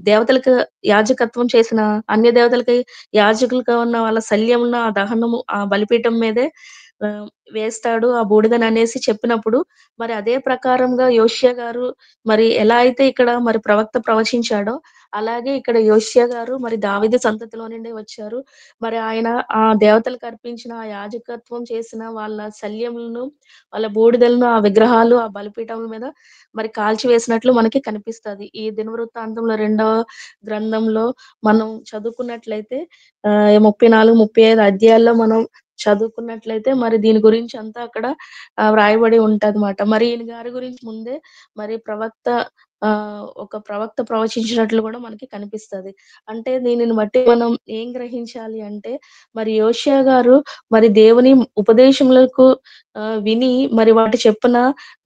దేవతలకు యాజకత్వం చేసిన అన్య దేవతలకి యాజకులుగా ఉన్న వాళ్ళ శల్యమును, ఆ దహనము ఆ బలిపీఠం మీదే ఆహ్, వేస్తాడు ఆ బూడిదననేసి చెప్పినప్పుడు, మరి అదే ప్రకారంగా యోషియా గారు మరి ఎలా అయితే ఇక్కడ మరి ప్రవక్త ప్రవచించాడో, అలాగే ఇక్కడ యోషియా గారు మరి దావీదు సంతతిలో నుండే వచ్చారు. మరి ఆయన ఆ దేవతలకు అర్పించిన ఆ యాజకత్వం చేసిన వాళ్ళ శల్యములను, వాళ్ళ బూడిదలను, ఆ విగ్రహాలు, ఆ బలిపీఠముల మీద మరి కాల్చివేసినట్లు మనకి కనిపిస్తది. ఈ దినవృత్తాంతంలో రెండవ గ్రంథంలో మనం చదువుకున్నట్లయితే 34, 35 అధ్యాయాల్లో మనం చదువుకున్నట్లయితే మరి దీని గురించి అంతా అక్కడ వ్రాయబడి ఉంటదన్నమాట. మరి ఈయన గారి గురించి ముందే మరి ఒక ప్రవక్త ప్రవచించినట్లు గూడా మనకి కనిపిస్తది. అంటే దీనిని బట్టి మనం ఏం గ్రహించాలి అంటే మరి యోషియా గారు మరి దేవుని ఉపదేశములకు విని మరి వాటి చొప్పున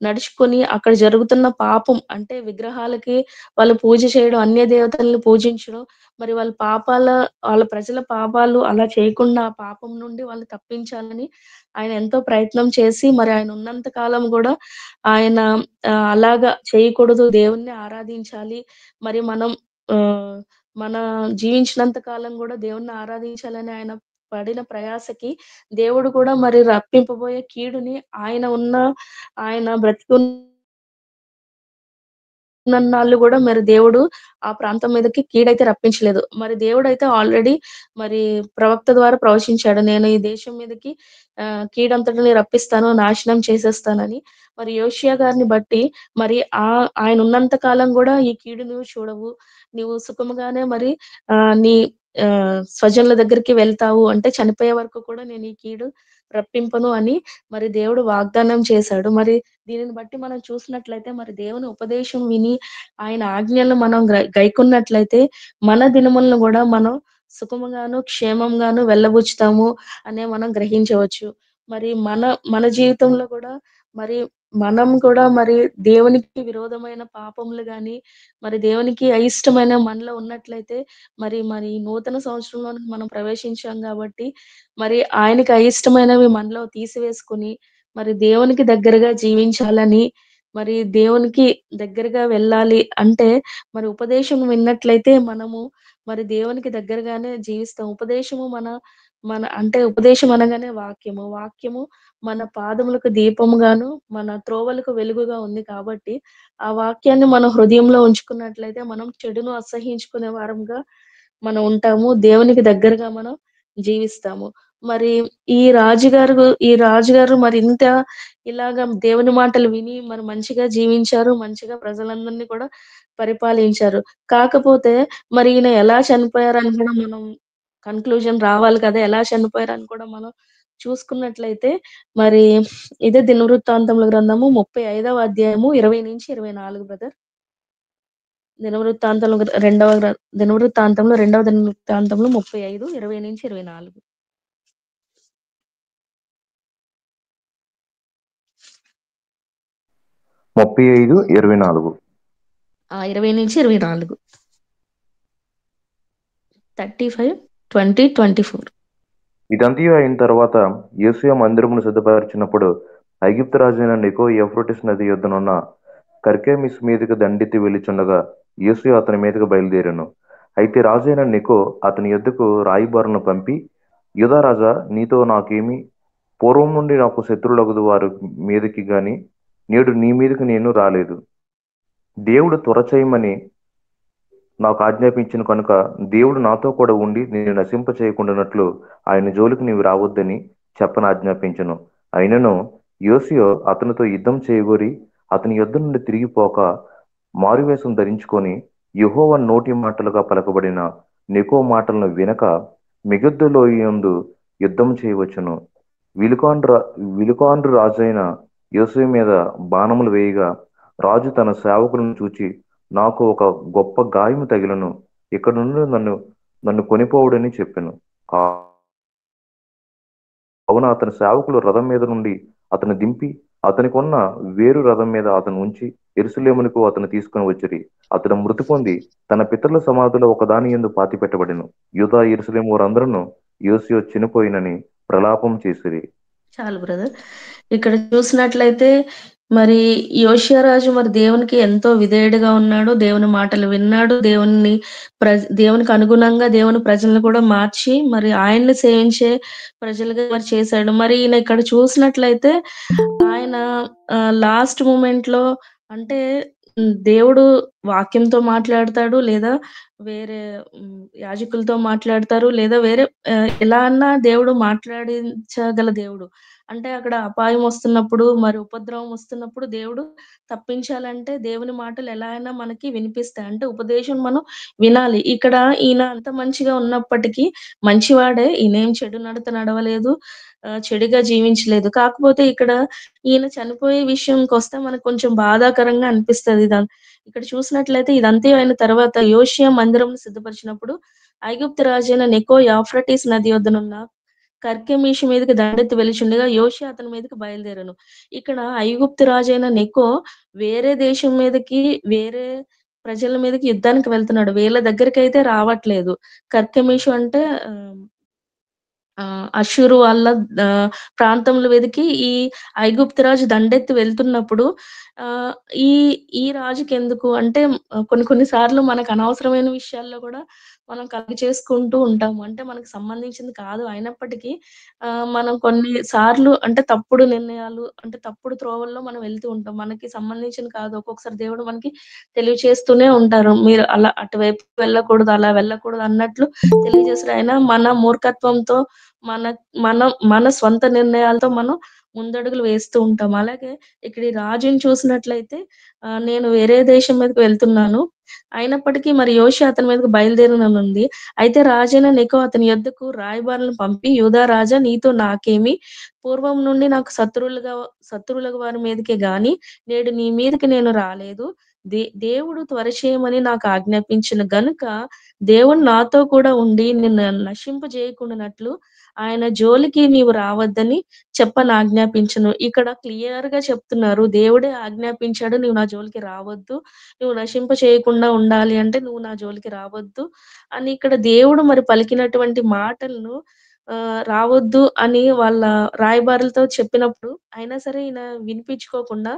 నడుచుకొని అక్కడ జరుగుతున్న పాపం అంటే విగ్రహాలకి వాళ్ళు పూజ చేయడం, అన్య దేవతల్ని పూజించడం, మరి వాళ్ళ ప్రజల పాపాలు అలా చేయకుండా ఆ పాపం నుండి వాళ్ళు తప్పించాలని ఆయన ఎంతో ప్రయత్నం చేసి మరి ఆయన ఉన్నంత కాలం గూడా ఆయన అలాగా చేయకూడదు. దేవుణ్ణి ఆరాధించాలి. మరి ఆహ్, మన జీవించినంత కాలం గూడా దేవుణ్ణి ఆరాధించాలని ఆయన పడిన ప్రయాసకి దేవుడు కూడా మరి రప్పింపబోయే కీడుని ఆయన బ్రతికున్నన్నాళ్ళు గూడా మరి దేవుడు ఆ ప్రాంతం మీదకి కీడైతే రప్పించలేదు. మరి దేవుడైతే ఆల్రెడీ మరి ప్రవక్త ద్వారా ప్రవచించాడు. నేను ఈ దేశం మీదకి కీడంతటిని రప్పిస్తాను, నాశనం చేసేస్తానని. మరి యోషియా గారిని బట్టి మరి ఆయన ఉన్నంత కాలం గూడా ఈ కీడు నువ్వు చూడవు. నువ్వు సుఖముగానే మరి నీ స్వజనుల దగ్గరికి వెళ్తావు. అంటే చనిపోయే వరకు కూడా నేను ఈ కీడు రప్పింపను అని మరి దేవుడు వాగ్దానం చేశాడు. మరి దీనిని బట్టి మనం చూసినట్లయితే మరి దేవుని ఉపదేశం విని, ఆయన ఆజ్ఞలను మనం గైకొన్నట్లయితే మన దినములను గూడా మనం సుఖముగాను, క్షేమంగాను వెళ్ళబుచ్చుతాము అనే మనం గ్రహించవచ్చు. మరి మన జీవితంలో గూడా మరి మనం కూడా మరి దేవునికి విరోధమైన పాపములు గాని, మరి దేవునికి అయిష్టమైన మనలో ఉన్నట్లయితే మరి నూతన సంవత్సరంలోనికి మనం ప్రవేశించాం గాబట్టి, మరి ఆయనకి అయిష్టమైనవి మనలో తీసివేసుకొని, మరి దేవునికి దగ్గరగా జీవించాలని, మరి దేవునికి దగ్గరగా వెళ్ళాలి అంటే, మరి ఉపదేశం విన్నట్లయితే మనము మరి దేవునికి దగ్గరగానే జీవిస్తాం. మన అంటే ఉపదేశం అనగానే వాక్యము. వాక్యము మన పాదములకు దీపముగాను, మన త్రోవలకు వెలుగుగా ఉంది కాబట్టి, ఆ వాక్యాన్ని మన హృదయంలో ఉంచుకున్నట్లయితే మనం చెడును అసహ్యించుకునే వారంగా మనం ఉంటాము. దేవునికి దగ్గరగా మనం జీవిస్తాము. మరి ఈ రాజుగారు మరి ఇలాగ దేవుని మాటలు విని మరి మంచిగా జీవించారు. మంచిగా ప్రజలందరిని కూడా పరిపాలించారు. కాకపోతే మరి ఈయన ఎలా చనిపోయారని కూడా మనం కన్‌క్లూజన్ రావాలి కదా! ఎలా చనిపోయారని కూడా మనం చూసుకున్నట్లయితే మరి ఇదే దినవృత్తాంతముల గ్రంథము 35వ అధ్యాయము 20-24 బ్రదర్. దినవృత్తాంతంలో గ్ర రెండవ గ్ర దినవృత్తాంతంలో రెండవ దినవృత్తాంతంలో 35, 20-24. 35, 24. 20-24. 35, 20, 24. ఇదంతయు అయిన తర్వాత యోషువ మందిరమును సిద్ధపరిచినప్పుడు ఐగుప్తు రాజైన నెకో యూఫ్రటీసు నది యొద్దనున్న కర్కెమిస్ మీదకి దండెత్తి వెళ్ళుచుండగా యోషువ అతని మీదకి బయలుదేరాను. అయితే రాజైన నెకో అతని యొద్దకు రాయబారులను పంపి, యూదా రాజా, నీతో నాకేమి? పూర్వం నుండి నాకు శత్రువులగు వారి మీదకి గాని నేడు నీ మీదకి నేను రాలేదు. దేవుడు త్వర చేయమని నాకు ఆజ్ఞాపించిన కనుక దేవుడు నాతో కూడా ఉండి నేను నశింప చేయకుండానట్లు ఆయన జోలికి నీవు రావద్దని చెప్పని ఆజ్ఞాపించను. అయినను యోషువ అతనితో యుద్ధం చేయగోరి అతని యుద్ధ నుండి తిరిగిపోక మారువేషం ధరించుకొని యెహోవా నోటి మాటలుగా పలకబడిన నెకో మాటలను వినక మిగిద్దు లోయయందు యుద్ధం చేయవచ్చును. విలుకాండ్రు రాజైన యోషువ మీద బాణములు వేయగా రాజు తన సేవకులను చూచి, నాకు ఒక గొప్ప గాయము తగిలను, ఇక్కడ నుండి నన్ను కొనిపోవుడని చెప్పెను. కావున అతని సేవకులు రథం మీద నుండి అతను దింపి అతనికున్న వేరు రథం మీద అతను ఉంచి యెరూషలేమునకు అతను తీసుకుని వచ్చిరి. అతడు మృతి పొంది తన పితరుల సమాధిలో ఒకదాని యందు పాతిపెట్టబడెను. యూదా యెరూషలేము వారందరూ యోషువ చనిపోయినని ప్రలాపం చేసిరి. చాలు బ్రదర్. ఇక్కడ చూసినట్లయితే మరి యోషియా రాజు మరి దేవునికి ఎంతో విధేయుడిగా ఉన్నాడు. దేవుని మాటలు విన్నాడు. దేవునికి అనుగుణంగా దేవుని ప్రజలను కూడా మార్చి మరి ఆయన్ని సేవించే ప్రజలుగా మరి చేశాడు. మరి ఈయన ఇక్కడ చూసినట్లయితే ఆయన లాస్ట్ మూమెంట్‌లో అంటే దేవుడు వాక్యంతో మాట్లాడతాడు. లేదా వేరే యాజకులతో మాట్లాడతారు. లేదా వేరే ఎలా అన్నా దేవుడు మాట్లాడించగల దేవుడు. అంటే అక్కడ అపాయం వస్తున్నప్పుడు, మరి ఉపద్రవం వస్తున్నప్పుడు దేవుడు తప్పించాలంటే దేవుని మాటలు ఎలా అయినా మనకి వినిపిస్తాయి. అంటే ఉపదేశం మనం వినాలి. ఇక్కడ ఈయన అంత మంచిగా ఉన్నప్పటికీ మంచివాడే. ఈయనేం చెడు నడత నడవలేదు. చెడుగా జీవించలేదు. కాకపోతే ఇక్కడ ఈయన చనిపోయే విషయంకొస్తే మనకు కొంచెం బాధాకరంగా అనిపిస్తది. ఇక్కడ చూసినట్లయితే ఇదంతా అయిన తర్వాత యోషియా మందిరం సిద్ధపరిచినప్పుడు ఐగుప్తు రాజైన నెకో యూఫ్రటీస్ నది యొద్దనున్న కర్కెమీషు మీదకి దండెత్తి వెలుచుండగా యోషియా అతని మీదకి బయలుదేరాను. ఇక్కడ ఐగుప్తు రాజైన నెకో వేరే దేశం మీదకి, వేరే ప్రజల మీదకి యుద్ధానికి వెళ్తున్నాడు. వీళ్ళ దగ్గరికైతే రావట్లేదు. కర్కెమీషు అంటే అష్షూరు వాళ్ళ ప్రాంతంలో వెదికి ఈ ఐగుప్తు రాజు దండెత్తి వెళ్తున్నప్పుడు ఆహ్, ఈ ఈ రాజుకెందుకు అంటే కొన్ని కొన్ని సార్లు మనకు అనవసరమైన విషయాల్లో కూడా మనం కలుగ చేసుకుంటూ ఉంటాము. అంటే మనకు సంబంధించింది కాదు అయినప్పటికీ మనం కొన్ని సార్లు అంటే తప్పుడు నిర్ణయాలు అంటే తప్పుడు త్రోవల్లో మనం వెళ్తూ ఉంటాం. మనకి సంబంధించింది కాదు. ఒక్కొక్కసారి దేవుడు మనకి తెలియచేస్తూనే ఉంటారు. మీరు అలా అటువైపు వెళ్ళకూడదు, అలా వెళ్ళకూడదు అన్నట్లు తెలియజేస్తాడు. అయినా మన మూర్ఖత్వంతో మన మన స్వంత నిర్ణయాలతో మనం ముందడుగులు వేస్తూ ఉంటాం. అలాగే ఇక్కడ ఈ రాజుని చూసినట్లయితే నేను వేరే దేశం మీదకి వెళ్తున్నాను. అయినప్పటికీ మరి యోషియా అతని మీదకి బయలుదేరనుంది. అయితే రాజైన నెకో అతని యొద్దకు రాయబారులను పంపి, యూదా రాజా, నీతో నాకేమి? పూర్వం నుండి నాకు శత్రువులుగా వారి మీదకే గాని నేడు నీ మీదకి నేను రాలేదు. దేవుడు త్వర చేయమని నాకు ఆజ్ఞాపించిన గనుక దేవుడు నాతో కూడా ఉండి నిన్ను నశింపజేయకుండానట్లు ఆయన జోలికి నీవు రావద్దని చెప్పనాజ్ఞాపించెను. ఇక్కడ క్లియర్‌గా చెప్తున్నారు. దేవుడే ఆజ్ఞాపించాడు. "నువ్వు నా జోలికి రావద్దు. నువ్వు నశింప చేయకుండా ఉండాలి అంటే నువ్వు నా జోలికి రావద్దు" అని ఇక్కడ దేవుడు మరి పలికినటువంటి మాటలను రావద్దు అని వాళ్ళ రాయబారులతో చెప్పినప్పుడు అయినా సరే ఈయన వినిపించుకోకుండా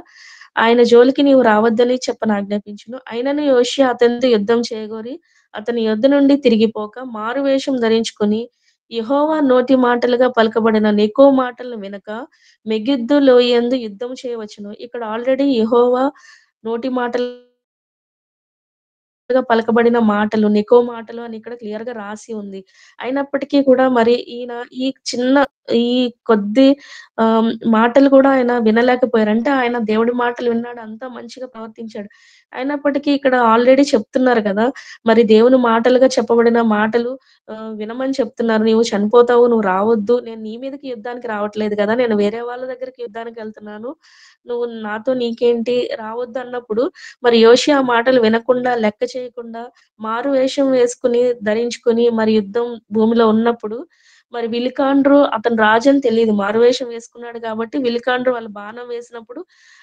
ఆయన జోలికి నీవు రావద్దని చెప్పనాజ్ఞాపించెను. అయినను యోషియా అతనితో యుద్ధం చేయగోరి అతని యొద్ద నుండి తిరిగిపోక మారువేషం ధరించుకొని యెహోవా నోటి మాటలుగా పలకబడిన నెకో మాటలను వినక మెగిద్దో లోయయందు యుద్ధం చేయవచ్చును. ఇక్కడ ఆల్రెడీ యెహోవా నోటి మాటలు పలకబడిన మాటలు, నెకో మాటలు అని ఇక్కడ క్లియర్‌గా రాసి ఉంది. అయినప్పటికీ కూడా మరి ఈయన ఈ చిన్న ఈ కొద్ది మాటలు కూడా ఆయన వినలేకపోయారు. అంటే ఆయన దేవుడి మాటలు విన్నాడు. అంతా మంచిగా ప్రవర్తించాడు. అయినప్పటికీ ఇక్కడ ఆల్రెడీ చెప్తున్నారు కదా! మరి దేవుని మాటలుగా చెప్పబడిన మాటలు వినమని చెప్తున్నారు. "నీవు చనిపోతావు. నువ్వు రావద్దు. నేను నీ మీదకి యుద్ధానికి రావట్లేదు కదా! నేను వేరే వాళ్ళ దగ్గరికి యుద్ధానికెళ్తున్నాను. నువ్వు నాతో నీకేంటి రావద్దు" అన్నప్పుడు మరి యోషియా ఆ మాటలు వినకుండా, లెక్క చేయకుండా, మారు వేషం వేసుకొని, ధరించుకొని మరి యుద్ధం భూమిలో ఉన్నప్పుడు మరి విలుకాండ్రు అతను రాజని తెలీదు. మారువేషం వేసుకున్నాడు కాబట్టి విలుకాండ్రు వాళ్ళు బాణం వేసినప్పుడు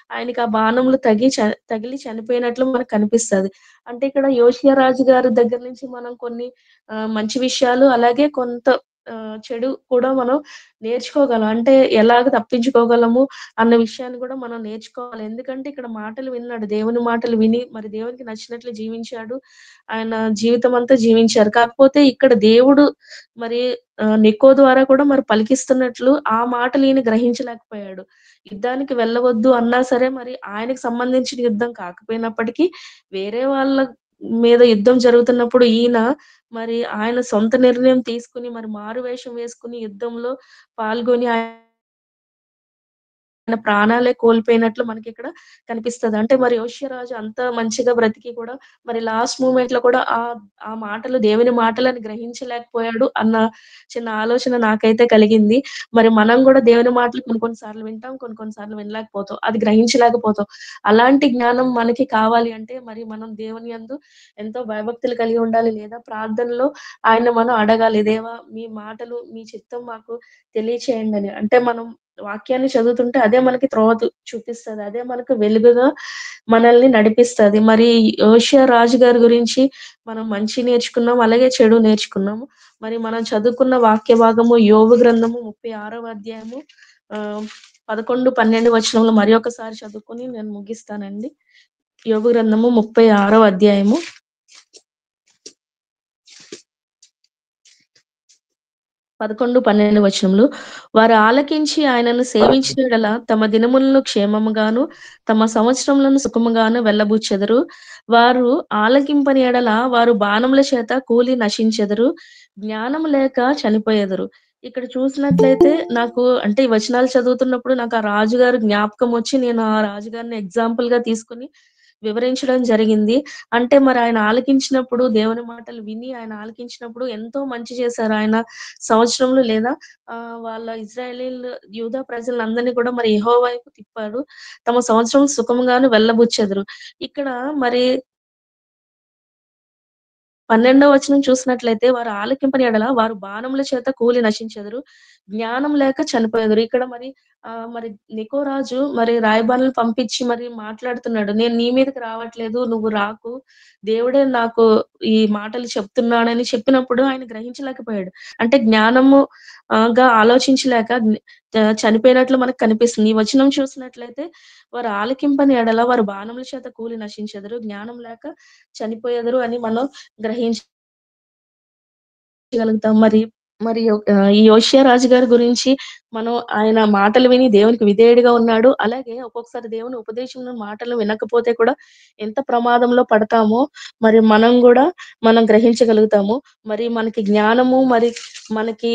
ఆయనకి ఆ బాణములు తగిలి చనిపోయినట్లు మనకు కనిపిస్తది. అంటే ఇక్కడ యోషియా రాజు గారి దగ్గర నుంచి మనం కొన్ని మంచి విషయాలు అలాగే కొంత చెడు కూడా మనం నేర్చుకోగలం. అంటే ఎలాగ తప్పించుకోగలము అన్న విషయాన్ని కూడా మనం నేర్చుకోవాలి. ఎందుకంటే ఇక్కడ మాటలు విన్నాడు. దేవుని మాటలు విని మరి దేవునికి నచ్చినట్లు జీవించాడు. ఆయన జీవితమంతా జీవించారు. కాకపోతే ఇక్కడ దేవుడు మరి నెకో ద్వారా కూడా మరి పలికిస్తున్నట్లు ఆ మాటలు ఈయన గ్రహించలేకపోయాడు. యుద్ధానికి వెళ్ళవద్దు అన్నా సరే మరి ఆయనకి సంబంధించిన యుద్ధం కాకపోయినప్పటికీ వేరే వాళ్ళ మీద యుద్ధం జరుగుతున్నప్పుడు ఈయన మరి ఆయన సొంత నిర్ణయం తీసుకొని మరి మారువేషం వేసుకొని యుద్ధంలో పాల్గొని ఆయన ప్రాణాలే కోల్పోయినట్లు మనకిక్కడ కనిపిస్తది. అంటే మరి యోషియా రాజు అంత మంచిగా బ్రతికి కూడా మరి లాస్ట్ మూమెంట్‌లో కూడా ఆ మాటలు దేవుని మాటలని గ్రహించలేకపోయాడు అన్న చిన్న ఆలోచన నాకైతే కలిగింది. మరి మనం గూడా దేవుని మాటలు కొన్ని కొన్ని సార్లు వింటాం. కొన్ని కొన్ని సార్లు వినలేకపోతాం. అది గ్రహించలేకపోతాం. అలాంటి జ్ఞానం మనకి కావాలి అంటే మరి మనం దేవుని యందు ఎంతో భయభక్తులు కలిగి ఉండాలి. లేదా ప్రార్థనలో ఆయన్ని మనం అడగాలి. దేవా మీ మాటలు, మీ చిత్తం మాకు తెలియచేయండని. అంటే మనం వాక్యాన్ని చదువుతుంటే అదే మనకి త్రోవ చూపిస్తది. అదే మనకు వెలుగుగా మనల్ని నడిపిస్తది. మరి యోషియా రాజు గారి గురించి మనం మంచి నేర్చుకున్నాం. అలాగే చెడు నేర్చుకున్నాము. మరి మనం చదువుకున్న వాక్య భాగము యోబు గ్రంథము 36వ అధ్యాయము 11, 12 వచనంలో మరి ఒకసారి చదువుకొని నేను ముగిస్తానండి. యోబు గ్రంథము 36వ అధ్యాయము 11, 12 వచనంలో వారు ఆలకించి ఆయనను సేవించిన యెడల తమ దినములను క్షేమముగాను, తమ సంవత్సరములను సుఖముగాను వెళ్ళబుచ్చెదరు. వారు ఆలకింపని యెడల వారు బాణముల చేత కూలి నశించెదరు. జ్ఞానము లేక చనిపోయెదరు. ఇక్కడ చూసినట్లయితే నాకు అంటే ఈ వచనాలు చదువుతున్నప్పుడు నాకు ఆ రాజుగారు జ్ఞాపకం వచ్చి నేను ఆ రాజుగారిని ఎగ్జాంపుల్‌గా తీసుకొని వివరించడం జరిగింది. అంటే మరి ఆయన ఆలకించినప్పుడు దేవుని మాటలు విని ఆయన ఆలకించినప్పుడు ఎంతో మంచి చేశారు. ఆయన సంవత్సరంలో లేదా వాళ్ళ ఇశ్రాయేలీయులు యూదా ప్రజలందరిని కూడా మరి యెహోవా వైపు తిప్పాడు. తమ సంవత్సరం సుఖముగాను వెళ్ళబుచ్చెదరు. ఇక్కడ మరి 12వ వచనం చూసినట్లయితే వారు ఆలకింపని యెడల వారు బాణముల చేత కూలి నశించెదరు. జ్ఞానం లేక చనిపోయెదరు. ఇక్కడ మరి నెకో రాజు మరి రాయబారులను పంపించి మరి మాట్లాడుతున్నాడు. నేను నీ మీదకి రావట్లేదు. నువ్వు రాకు. దేవుడే నాకు ఈ మాటలు చెప్తున్నాడని చెప్పినప్పుడు ఆయన గ్రహించలేకపోయాడు. అంటే జ్ఞానము గా ఆలోచించలేక చనిపోయినట్లు మనకు కనిపిస్తుంది. ఈ వచనం చూసినట్లయితే వారు ఆలకింపని యెడల వారు బాణముల చేత కూలి నశించెదరు. జ్ఞానం లేక చనిపోయెదరు అని మనం గ్రహించగలుగుతాం. మరి ఈ యోషియా రాజు గారి గురించి మనం ఆయన మాటలు విని దేవునికి విధేయుడిగా ఉన్నాడు. అలాగే ఒక్కొక్కసారి దేవుని ఉపదేశంలో మాటలు వినకపోతే కూడా ఎంత ప్రమాదంలో పడతామో మరి మనం గ్రహించగలుగుతాము. మరి మనకి జ్ఞానము మనకి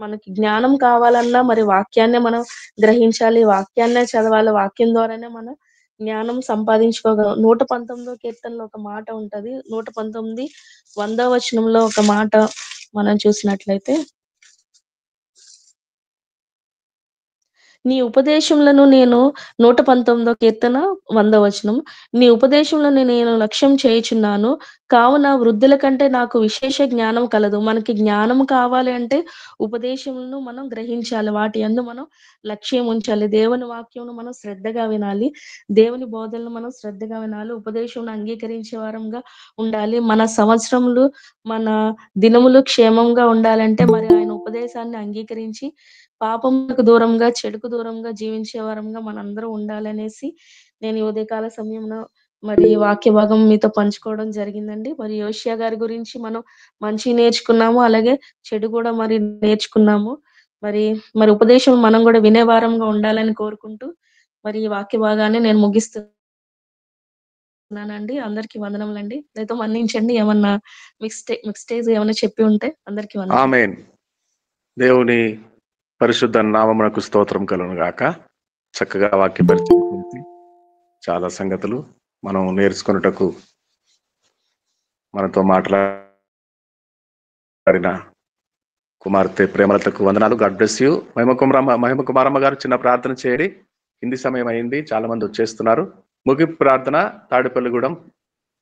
మనకి జ్ఞానం కావాలన్నా మరి వాక్యాన్నే మనం గ్రహించాలి. వాక్యాన్నే చదవాలి. వాక్యం ద్వారానే మనం జ్ఞానం సంపాదించుకోగలం. 119 కీర్తనలో ఒక మాట ఉంటది. 119 100వ వచనంలో ఒక మాట మనం చూసినట్లయితే నీ ఉపదేశములను నేను 119 కీర్తన 100 వచనం. నీ ఉపదేశములను నేను లక్ష్యం చేయుచున్నాను. కావున వృద్ధుల కంటే నాకు విశేష జ్ఞానం కలదు. మనకి జ్ఞానం కావాలి అంటే ఉపదేశములను మనం గ్రహించాలి. వాటి యందు మనం లక్ష్యం ఉంచాలి. దేవుని వాక్యమును మనం శ్రద్ధగా వినాలి. దేవుని బోధనలు మనం శ్రద్ధగా వినాలి. ఉపదేశమును అంగీకరించే వారంగా ఉండాలి. మన సంవత్సరములు, మన దినములు క్షేమంగా ఉండాలంటే మరి ఆయన ఉపదేశాన్ని అంగీకరించి పాపమునకు దూరంగా, చెడుకు దూరంగా జీవించే వారంగా మనందరం ఉండాలనేసి నేను ఈ ఉదయకాల సమయంలో మరి ఈ వాక్య భాగం మీతో పంచుకోవడం జరిగిందండి. మరి యోషియా గారి గురించి మనం మంచి నేర్చుకున్నాము. అలాగే చెడు కూడా మరి నేర్చుకున్నాము. మరి ఉపదేశం మనం కూడా వినే వారంగా ఉండాలని కోరుకుంటూ మరి ఈ వాక్య భాగాన్ని నేను ముగిస్తున్నాను. ఉన్నానండి. అందరికీ వందనములండి. దయతో మన్నించండి. ఏమన్నా మిస్టేక్స్ ఏమన్నా చెప్పి ఉంటే అందరికీ వందనాలు. ఆమేన్. దేవుని పరిశుద్ధ నామమునకు స్తోత్రం కలుగును గాక. చక్కగా వాక్య పరిచయం చేసి చాలా సంగతులు మనం నేర్చుకొనుటకు మనతో మాట్లాడిన కుమార్తె ప్రేమలతకు వందనాలు. God bless you. Mahima Kumaramma garu చిన్న ప్రార్థన చేయండి. హిందీ సమయం అయింది, చాలా మంది వచ్చేస్తున్నారు. ముగింపు ప్రార్థన తాడిపల్లిగూడెం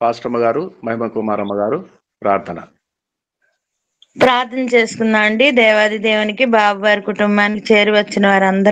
పాస్టమ్మ గారు, మహిమ కుమారమ్మ గారు ప్రార్థన చేసుకుందాం అండి. దేవాది దేవునికి బాబు వారి కుటుంబానికి చేరి వచ్చిన వారందరికీ